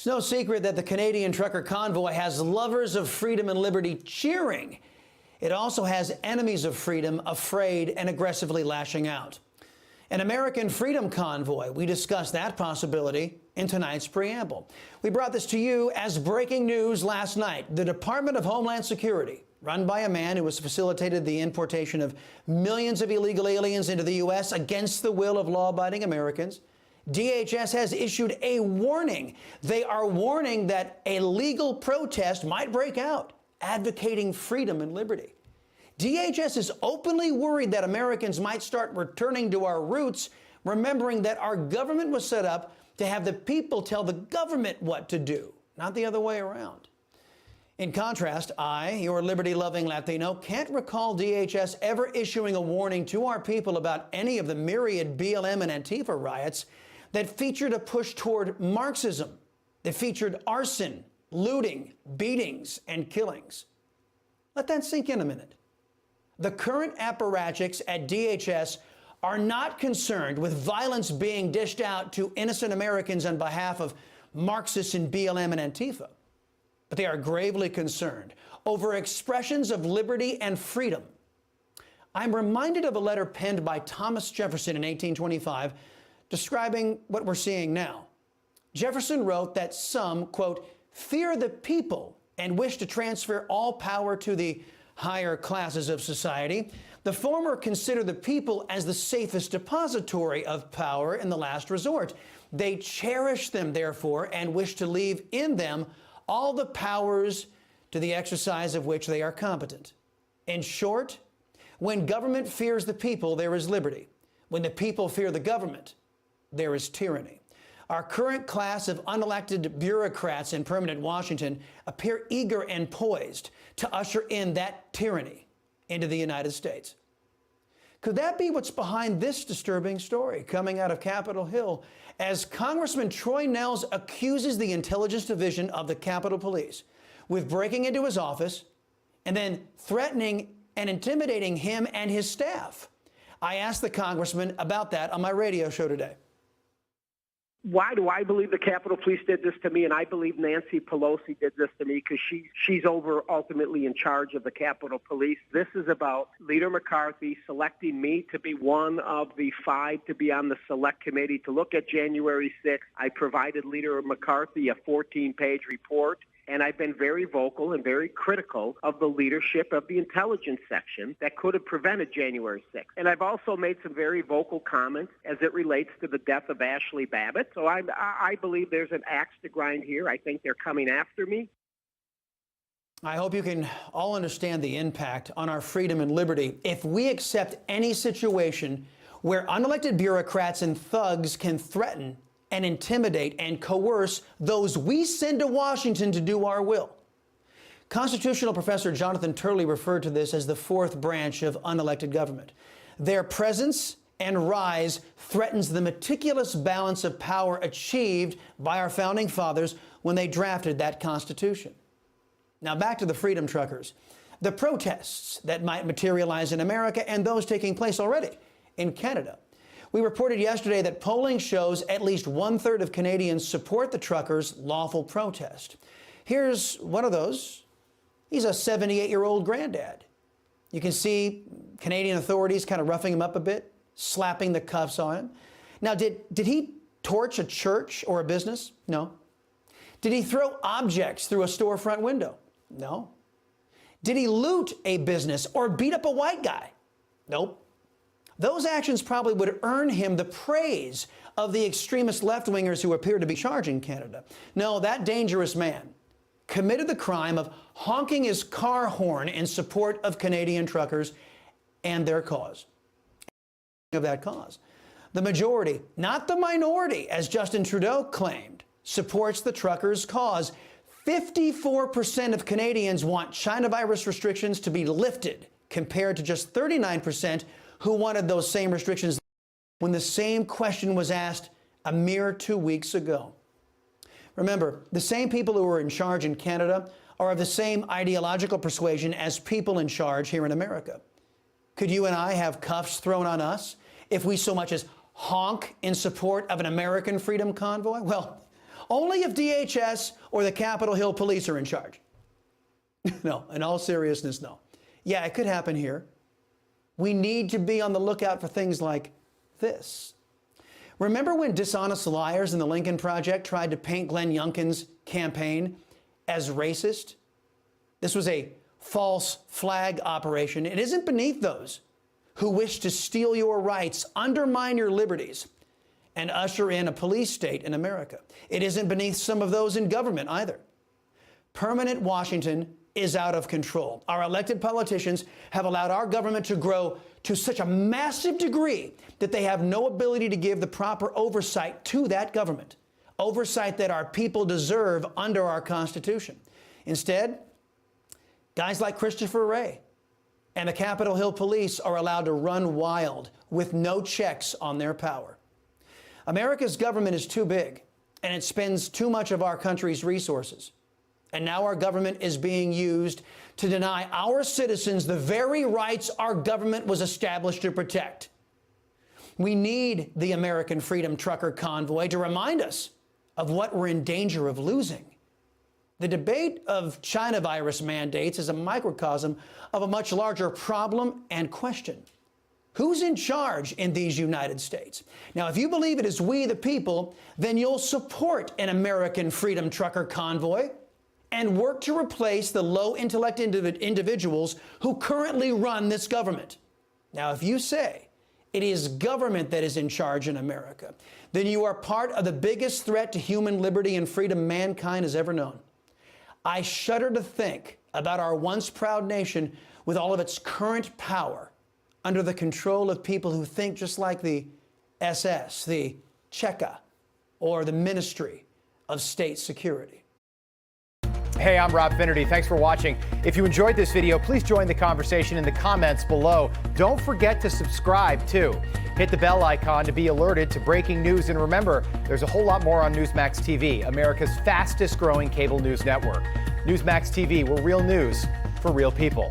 It's no secret that the Canadian Trucker Convoy has lovers of freedom and liberty cheering. It also has enemies of freedom afraid and aggressively lashing out. An American Freedom Convoy, we discussed that possibility in tonight's preamble. We brought this to you as breaking news last night. The Department of Homeland Security, run by a man who has facilitated the importation of millions of illegal aliens into the U.S. against the will of law-abiding Americans, DHS has issued a warning. They are warning that a legal protest might break out, advocating freedom and liberty. DHS is openly worried that Americans might start returning to our roots, remembering that our government was set up to have the people tell the government what to do, not the other way around. In contrast, I, your liberty-loving Latino, can't recall DHS ever issuing a warning to our people about any of the myriad BLM and Antifa riots that featured a push toward Marxism, that featured arson, looting, beatings, and killings. Let that sink in a minute. The current apparatchiks at DHS are not concerned with violence being dished out to innocent Americans on behalf of Marxists and BLM and Antifa, but they are gravely concerned over expressions of liberty and freedom. I'm reminded of a letter penned by Thomas Jefferson in 1825 describing what we're seeing now. Jefferson wrote that some, quote, fear the people and wish to transfer all power to the higher classes of society. The former consider the people as the safest depository of power in the last resort. They cherish them, therefore, and wish to leave in them all the powers to the exercise of which they are competent. In short, when government fears the people, there is liberty. When the people fear the government, there is tyranny. Our current class of unelected bureaucrats in permanent Washington appear eager and poised to usher in that tyranny into the United States. Could that be what's behind this disturbing story coming out of Capitol Hill as Congressman Troy Nehls accuses the Intelligence Division of the Capitol Police with breaking into his office and then threatening and intimidating him and his staff? I asked the congressman about that on my radio show today. Why do I believe the Capitol Police did this to me, and I believe Nancy Pelosi did this to me because she's ultimately in charge of the Capitol Police. This is about Leader McCarthy selecting me to be one of the 5 to be on the select committee to look at January 6th. I provided Leader McCarthy a 14-page report, and I've been very vocal and very critical of the leadership of the intelligence section that could have prevented January 6th. And I've also made some very vocal comments as it relates to the death of Ashley Babbitt. So I believe there's an axe to grind here. I think they're coming after me. I hope you can all understand the impact on our freedom and liberty if we accept any situation where unelected bureaucrats and thugs can threaten and intimidate and coerce those we send to Washington to do our will. Constitutional professor Jonathan Turley referred to this as the 4th branch of unelected government. Their presence and rise threatens the meticulous balance of power achieved by our founding fathers when they drafted that Constitution. Now back to the freedom truckers. The protests that might materialize in America and those taking place already in Canada. We reported yesterday that polling shows at least 1/3 of Canadians support the truckers' lawful protest. Here's one of those. He's a 78-year-old granddad. You can see Canadian authorities kind of roughing him up a bit, slapping the cuffs on him. Now, did he torch a church or a business? No. Did he throw objects through a storefront window? No. Did he loot a business or beat up a white guy? Nope. Those actions probably would earn him the praise of the extremist left-wingers who appear to be charging Canada. No, that dangerous man committed the crime of honking his car horn in support of Canadian truckers and their cause. Of that cause. The majority, not the minority, as Justin Trudeau claimed, supports the truckers' cause. 54% of Canadians want China virus restrictions to be lifted, compared to just 39% who wanted those same restrictions when the same question was asked a mere 2 weeks ago. Remember, the same people who are in charge in Canada are of the same ideological persuasion as people in charge here in America. Could you and I have cuffs thrown on us if we so much as honk in support of an American Freedom Convoy? Well, Only if DHS or the Capitol Hill police are in charge. No, in all seriousness, no. Yeah, it could happen here. We need to be on the lookout for things like this. Remember when dishonest liars in the Lincoln Project tried to paint Glenn Youngkin's campaign as racist? This was a false flag operation. It isn't beneath those who wish to steal your rights, undermine your liberties, and usher in a police state in America. It isn't beneath some of those in government either. Permanent Washington is out of control. Our elected politicians have allowed our government to grow to such a massive degree that they have no ability to give the proper oversight to that government, oversight that our people deserve under our Constitution. Instead, guys like Christopher Wray and the Capitol Hill police are allowed to run wild with no checks on their power. America's government is too big, and it spends too much of our country's resources. And now our government is being used to deny our citizens the very rights our government was established to protect. We need the American Freedom Trucker Convoy to remind us of what we're in danger of losing. The debate of China virus mandates is a microcosm of a much larger problem and question. Who's in charge in these United States? Now, if you believe it is we, the people, then you'll support an American Freedom Trucker Convoy and work to replace the low-intellect individuals who currently run this government. Now, if you say it is government that is in charge in America, then you are part of the biggest threat to human liberty and freedom mankind has ever known. I shudder to think about our once proud nation with all of its current power under the control of people who think just like the SS, the Cheka, or the Ministry of State Security. Hey, I'm Rob Finnerty. Thanks for watching. If you enjoyed this video, please join the conversation in the comments below. Don't forget to subscribe, too. Hit the bell icon to be alerted to breaking news. And remember, there's a whole lot more on Newsmax TV, America's fastest growing cable news network. Newsmax TV, where real news for real people.